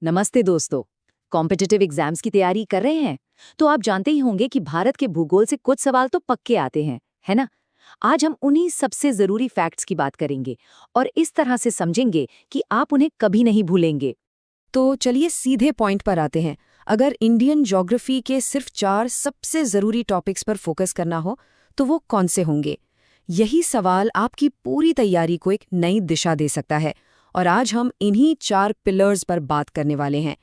नमस्ते दोस्तों। Competitive exams की तैयारी कर रहे हैं तो आप जानते ही होंगे कि भारत के भूगोल से कुछ सवाल तो पक्के आते हैं, है ना। आज हम उन्हीं सबसे जरूरी फैक्ट्स की बात करेंगे और इस तरह से समझेंगे कि आप उन्हें कभी नहीं भूलेंगे। तो चलिए सीधे पॉइंट पर आते हैं। अगर इंडियन ज्योग्राफी के सिर्फ 4 सबसे ज़रूरी टॉपिक्स पर फोकस करना हो तो वो कौन से होंगे? यही सवाल आपकी पूरी तैयारी को एक नई दिशा दे सकता है और आज हम इन्हीं 4 पिलर्स पर बात करने वाले हैं।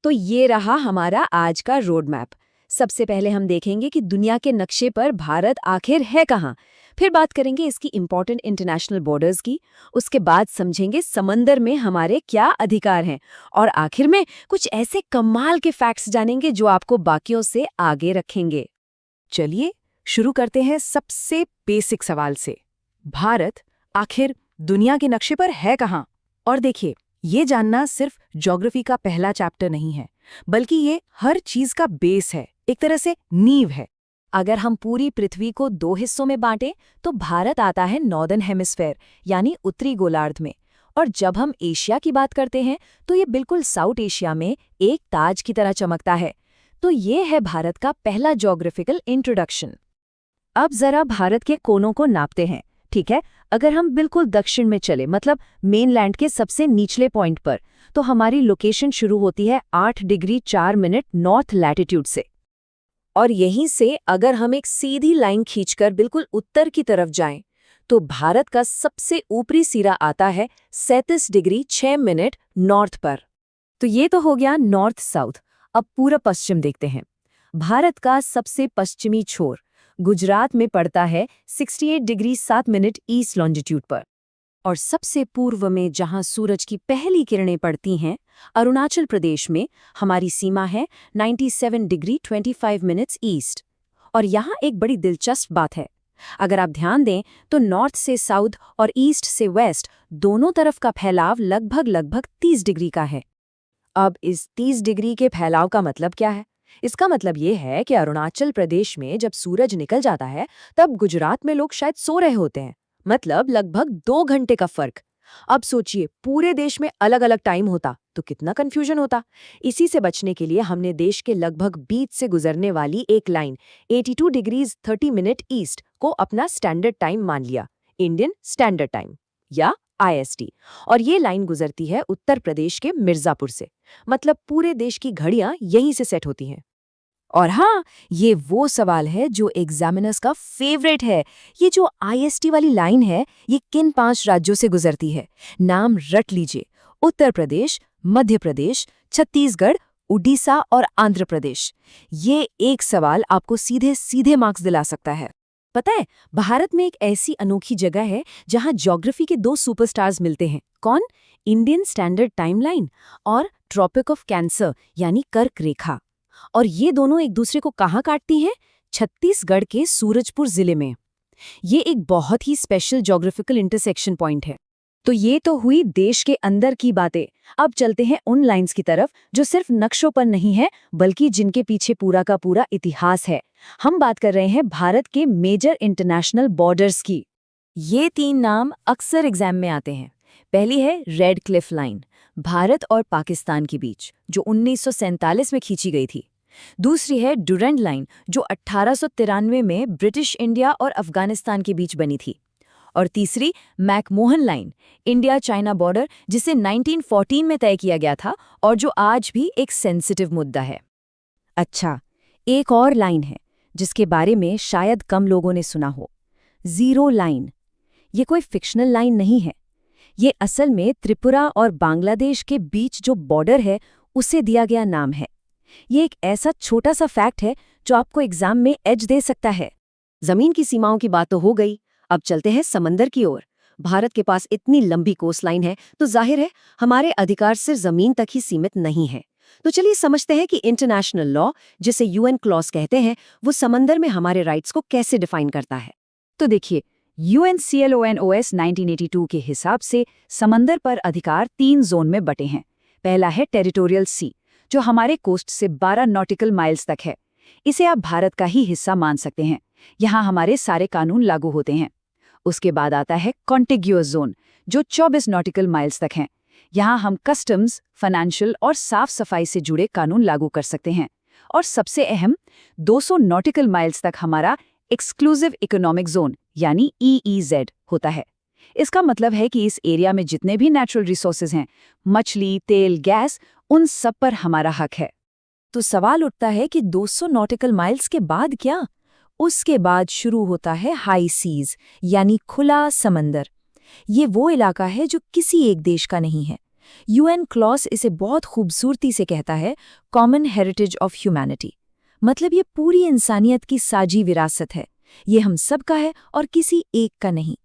तो ये रहा हमारा आज का रोड मैप। सबसे पहले हम देखेंगे कि दुनिया के नक्शे पर भारत आखिर है कहाँ। फिर बात करेंगे इसकी इंपॉर्टेंट इंटरनेशनल बॉर्डर्स की। उसके बाद समझेंगे समंदर में हमारे क्या अधिकार हैं और आखिर में कुछ ऐसे कमाल के फैक्ट्स जानेंगे जो आपको बाकियों से आगे रखेंगे। चलिए शुरू करते हैं सबसे बेसिक सवाल से। भारत आखिर दुनिया के नक्शे पर है कहाँ? और देखिए, ये जानना सिर्फ ज्योग्राफी का पहला चैप्टर नहीं है, बल्कि ये हर चीज का बेस है, एक तरह से नींव है। अगर हम पूरी पृथ्वी को 2 हिस्सों में बांटें तो भारत आता है नॉर्दर्न हेमिस्फेयर यानी उत्तरी गोलार्ध में। और जब हम एशिया की बात करते हैं तो ये बिल्कुल साउथ एशिया में एक ताज की तरह चमकता है। तो ये है भारत का पहला ज्योग्राफिकल इंट्रोडक्शन। अब जरा भारत के कोनों को नापते हैं, ठीक है। अगर हम बिल्कुल दक्षिण में चले, मतलब मेनलैंड के सबसे निचले पॉइंट पर, तो हमारी लोकेशन शुरू होती है 8 डिग्री 4 मिनट नॉर्थ लैटिट्यूड से। और यहीं से अगर हम एक सीधी लाइन खींचकर बिल्कुल उत्तर की तरफ जाएं, तो भारत का सबसे ऊपरी सिरा आता है 37 डिग्री 6 मिनट नॉर्थ पर। तो ये तो हो गया नॉर्थ साउथ। अब पूरा पश्चिम देखते हैं। भारत का सबसे पश्चिमी छोर गुजरात में पड़ता है 68 डिग्री 7 मिनट ईस्ट लॉन्जिट्यूड पर। और सबसे पूर्व में जहां सूरज की पहली किरणें पड़ती हैं, अरुणाचल प्रदेश में हमारी सीमा है 97 डिग्री 25 मिनट्स ईस्ट। और यहाँ एक बड़ी दिलचस्प बात है। अगर आप ध्यान दें तो नॉर्थ से साउथ और ईस्ट से वेस्ट दोनों तरफ का फैलाव लगभग 30 डिग्री का है। अब इस 30 डिग्री के फैलाव का मतलब क्या है? इसका मतलब ये है कि अरुणाचल प्रदेश में जब सूरज निकल जाता है तब गुजरात में लोग शायद सो रहे होते हैं। मतलब लगभग 2 घंटे का फर्क। अब सोचिए, पूरे देश में अलग अलग टाइम होता तो कितना कंफ्यूजन होता। इसी से बचने के लिए हमने देश के लगभग बीच से गुजरने वाली एक लाइन 82 डिग्रीज 30 मिनट ईस्ट को अपना स्टैंडर्ड टाइम मान लिया, इंडियन स्टैंडर्ड टाइम या IST। और ये लाइन गुजरती है उत्तर प्रदेश के मिर्जापुर से। मतलब पूरे देश की घड़ियां यहीं से सेट होती हैं। और हाँ, ये वो सवाल है जो एग्जामिनर्स का फेवरेट है। ये जो IST वाली लाइन है, ये किन 5 राज्यों से गुजरती है? नाम रट लीजिए: उत्तर प्रदेश, मध्य प्रदेश, छत्तीसगढ़, उड़ीसा और आंध्र प्रदेश। ये एक सवाल आपको सीधे सीधे मार्क्स दिला सकता है। पता है, भारत में एक ऐसी अनोखी जगह है जहां ज्योग्राफी के 2 सुपरस्टार्स मिलते हैं। कौन? इंडियन स्टैंडर्ड टाइमलाइन और ट्रॉपिक ऑफ कैंसर यानी कर्क रेखा। और ये दोनों एक दूसरे को कहाँ काटती हैं? छत्तीसगढ़ के सूरजपुर जिले में। ये एक बहुत ही स्पेशल ज्योग्राफिकल इंटरसेक्शन पॉइंट है। तो ये तो हुई देश के अंदर की बातें। अब चलते हैं उन लाइंस की तरफ जो सिर्फ नक्शों पर नहीं है, बल्कि जिनके पीछे पूरा का पूरा इतिहास है। हम बात कर रहे हैं भारत के मेजर इंटरनेशनल बॉर्डर्स की। ये 3 नाम अक्सर एग्जाम में आते हैं। पहली है रेड क्लिफ लाइन, भारत और पाकिस्तान के बीच, जो 1947 में खींची गई थी। दूसरी है डुरंड लाइन, जो 1893 में ब्रिटिश इंडिया और अफगानिस्तान के बीच बनी थी। और तीसरी McMahon line, India China border, जिसे 1914 में तय किया गया था और जो आज भी एक सेंसिटिव मुद्दा है। अच्छा, एक और लाइन है जिसके बारे में शायद कम लोगों ने सुना हो, जीरो लाइन। ये कोई फिक्शनल लाइन नहीं है। ये असल में त्रिपुरा और बांग्लादेश के बीच जो बॉर्डर है उसे दिया गया नाम है। ये एक ऐसा छोटा सा फैक्ट है जो आपको एग्जाम में एज दे सकता है। जमीन की सीमाओं की बात तो हो गई, अब चलते हैं समंदर की ओर। भारत के पास इतनी लंबी कोस्ट लाइन है तो जाहिर है हमारे अधिकार सिर्फ जमीन तक ही सीमित नहीं है। तो चलिए समझते हैं कि इंटरनेशनल लॉ, जिसे UN क्लॉज कहते हैं, वो समंदर में हमारे राइट्स को कैसे डिफाइन करता है। तो देखिए, UNCLONOS 1982 के हिसाब से समंदर पर अधिकार 3 जोन में बटे हैं। पहला है टेरिटोरियल सी, जो हमारे कोस्ट से 12 नॉटिकल माइल्स तक है। इसे आप भारत का ही हिस्सा मान सकते हैं। यहाँ हमारे सारे कानून लागू होते हैं। उसके बाद आता है कॉन्टिग्यूअस जोन, जो 24 नॉटिकल माइल्स तक हैं। यहाँ हम कस्टम्स, फाइनेंशियल और साफ सफाई से जुड़े कानून लागू कर सकते हैं। और सबसे अहम, 200 नॉटिकल माइल्स तक हमारा एक्सक्लूसिव इकोनॉमिक जोन यानी EEZ होता है। इसका मतलब है कि इस एरिया में जितने भी नेचुरल रिसोर्सेज हैं, मछली, तेल, गैस, उन सब पर हमारा हक है। तो सवाल उठता है कि 200 नॉटिकल माइल्स के बाद क्या? उसके बाद शुरू होता है हाई सीज यानी खुला समंदर। ये वो इलाका है जो किसी एक देश का नहीं है। UN क्लॉज इसे बहुत खूबसूरती से कहता है कॉमन हेरिटेज ऑफ ह्यूमैनिटी। मतलब ये पूरी इंसानियत की साझी विरासत है। ये हम सब का है और किसी एक का नहीं।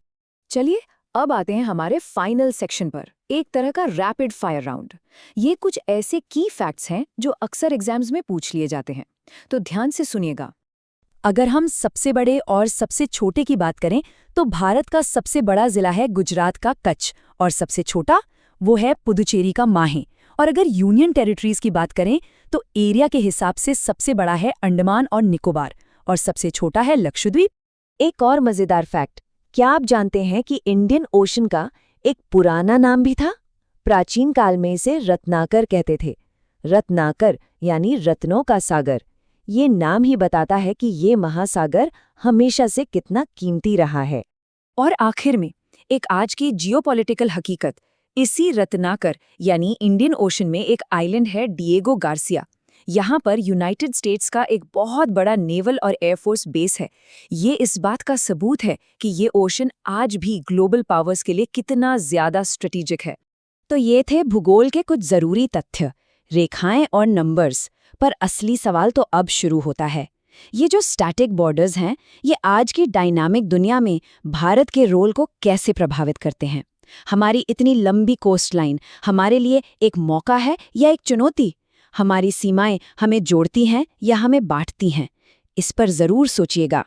चलिए अब आते हैं हमारे फाइनल सेक्शन पर, एक तरह का रैपिड फायर राउंड। ये कुछ ऐसे की फैक्ट्स हैं जो अक्सर एग्जाम्स में पूछ लिए जाते हैं, तो ध्यान से सुनिएगा। अगर हम सबसे बड़े और सबसे छोटे की बात करें तो भारत का सबसे बड़ा जिला है गुजरात का कच्छ और सबसे छोटा वो है पुदुचेरी का माहे। और अगर यूनियन टेरिटरीज की बात करें तो एरिया के हिसाब से सबसे बड़ा है अंडमान और निकोबार और सबसे छोटा है लक्षद्वीप। एक और मजेदार फैक्ट, क्या आप जानते हैं कि इंडियन ओशन का एक पुराना नाम भी था? प्राचीन काल में इसे रत्नाकर कहते थे। रत्नाकर यानी रत्नों का सागर। ये नाम ही बताता है कि ये महासागर हमेशा से कितना कीमती रहा है। और आखिर में एक आज की जियोपॉलिटिकल हकीकत, इसी रत्नाकर यानी इंडियन ओशन में एक आइलैंड है डिएगो गार्सिया। यहाँ पर यूनाइटेड स्टेट्स का एक बहुत बड़ा नेवल और एयरफोर्स बेस है। ये इस बात का सबूत है कि ये ओशन आज भी ग्लोबल पावर्स के लिए कितना ज्यादा स्ट्रेटेजिक है। तो ये थे भूगोल के कुछ जरूरी तथ्य, रेखाएं और नंबर्स। पर असली सवाल तो अब शुरू होता है। ये जो स्टैटिक बॉर्डर्स हैं, ये आज की डायनामिक दुनिया में भारत के रोल को कैसे प्रभावित करते हैं? हमारी इतनी लंबी कोस्ट लाइन हमारे लिए एक मौका है या एक चुनौती? हमारी सीमाएं हमें जोड़ती हैं या हमें बांटती हैं? इस पर जरूर सोचिएगा।